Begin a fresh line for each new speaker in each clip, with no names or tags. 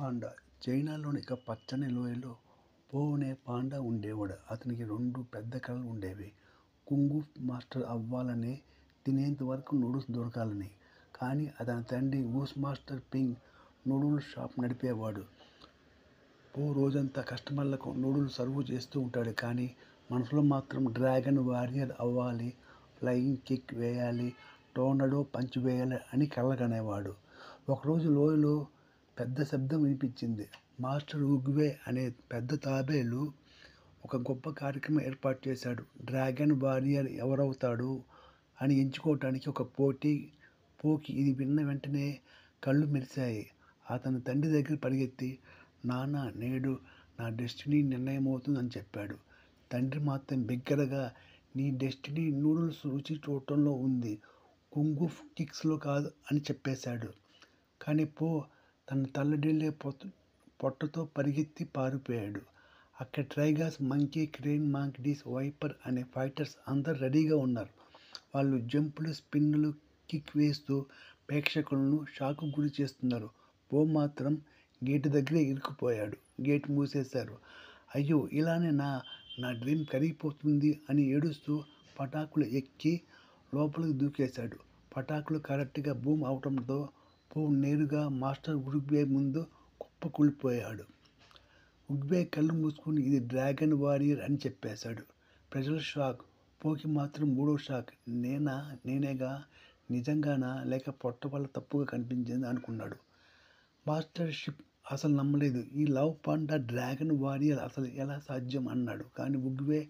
Panda. చైనాలోని ఒక పచ్చని లోయలో పో అనే పాండా ఉండేవాడు. అతనికి 2 పెద్ద కలలు ఉండేవి. కుంగ్ ఫు మాస్టర్ అవ్వాలని, తినేంత వరకు నూడిల్స్ దొరకాలని. కానీ అతని తండ్రి వూస్ మాస్టర్ పింగ్ నూడిల్స్ షాప్ నడిపేవాడు. పో రోజంతా కస్టమర్లకు నూడిల్స్ సర్వ్ చేస్తూ ఉంటాడు. కానీ మనసులో మాత్రం డ్రాగన్ వారియర్ అవ్వాలి, ఫ్లయింగ్ కిక్ వేయాలి, టోర్నడో పంచ్ వేయాలి అని కలగనేవాడు. ఒకరోజు లోయలో పెద్ద శబ్దం వినిపించింది. మాస్టర్ ఉగ్వే అనే పెద్ద తాబేలు ఒక గొప్ప కార్యక్రమం ఏర్పాటు చేశాడు. డ్రాగన్ వారియర్ ఎవరవుతాడు అని ఎంచుకోవటానికి ఒక పోటీ. పోకి ఇది విన్న వెంటనే కళ్ళు మెరిశాయి. అతని తండ్రి దగ్గర పరిగెత్తి, నాన్న, నేడు నా డెస్టినీ నిర్ణయమవుతుంది అని చెప్పాడు. తండ్రి మాత్రం బిగ్గరగా, నీ డెస్టినీ నూడిల్స్ రుచి చూడటంలో ఉంది, కుంగ్ ఫు కిక్స్లో కాదు అని చెప్పేశాడు. కానీ పో తన తల్లడిల్లే పొట్టతో పరిగెత్తి పారిపోయాడు. అక్కడ ట్రైగర్స్, మంకీ, క్రేన్, మాంకిడీస్, వైపర్ అనే ఫైటర్స్ అందరు రెడీగా ఉన్నారు. వాళ్ళు జంపులు, స్పిన్నులు, కిక్ వేస్తూ ప్రేక్షకులను షాకు గురి చేస్తున్నారు. పో మాత్రం గేటు దగ్గరే ఇరుక్కుపోయాడు. గేటు మూసేశారు. అయ్యో, ఇలానే నా డ్రీమ్ కరిగిపోతుంది అని ఏడుస్తూ పటాకులు ఎక్కి లోపలికి దూకేశాడు. పటాకులు కరెక్ట్గా బూమ్ అవటంతో పో నేరుగా మాస్టర్ ఉగ్వే ముందు కుప్పకూలిపోయాడు. ఉగ్వే కళ్ళు మూసుకుని ఇది డ్రాగన్ వారియర్ అని చెప్పేశాడు. ప్రజల షాక్. పోకి మాత్రం మూడో షాక్. నేనేగా, నిజంగానా, లేక పొట్ట వల్ల తప్పుగా కనిపించింది అనుకున్నాడు. మాస్టర్ షిప్ అసలు నమ్మలేదు. ఈ లవ్ పాండా డ్రాగన్ వారియర్ అసలు ఎలా సాధ్యం అన్నాడు. కానీ ఉగ్వే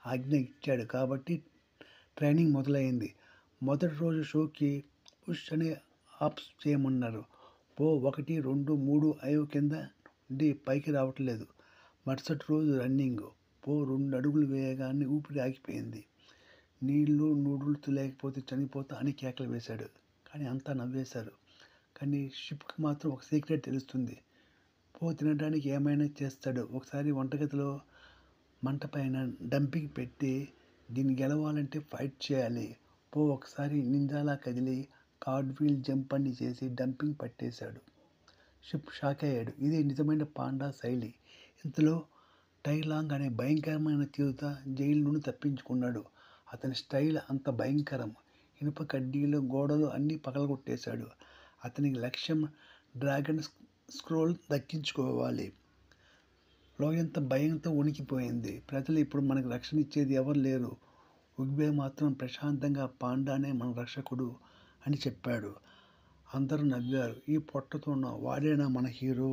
ఆజ్ఞ ఇచ్చాడు కాబట్టి ట్రైనింగ్ మొదలైంది. మొదటి రోజు షోకి పుష్ అనే అప్స్ చేయమన్నారు. పో 1, 2, 3, 5 కింద నుండి పైకి రావట్లేదు. మరుసటి రోజు రన్నింగ్. పో 2 అడుగులు వేయగానే ఊపిరి ఆగిపోయింది. నీళ్లు, నూడిల్స్ లేకపోతే చనిపోతా అని కేకలు వేశాడు. కానీ అంతా నవ్వేశారు. కానీ షిప్కి మాత్రం ఒక సీక్రెట్ తెలుస్తుంది. పో తినడానికి ఏమైనా చేస్తాడు. ఒకసారి వంటగదిలో మంట పైన డంపింగ్ పెట్టి, దీన్ని గెలవాలంటే ఫైట్ చేయాలి. పో ఒకసారి నింజాలా కదిలి కార్డ్ వీల్ జంప్ అని చేసి డంపింగ్ పట్టేశాడు. షిప్ షాక్ అయ్యాడు. ఇదే నిజమైన పాండా శైలి. ఇంతలో టైలాంగ్ అనే భయంకరమైన చిరుత జైలు నుండి తప్పించుకున్నాడు. అతని స్టైల్ అంత భయంకరం. ఇనుప కడ్డీలు, గోడలు అన్నీ పగలగొట్టేశాడు. అతనికి లక్ష్యం డ్రాగన్ స్క్రోల్ దక్కించుకోవాలి. లోయంత భయంతో ఉనికిపోయింది. ప్రజలు ఇప్పుడు మనకు రక్షణ ఇచ్చేది ఎవరు లేరు. ఉగ్వే మాత్రం ప్రశాంతంగా పాండానే మన రక్షకుడు అని చెప్పాడు. అందరూ నవ్వారు. ఈ పొట్టతో వాడేనా మన హీరో?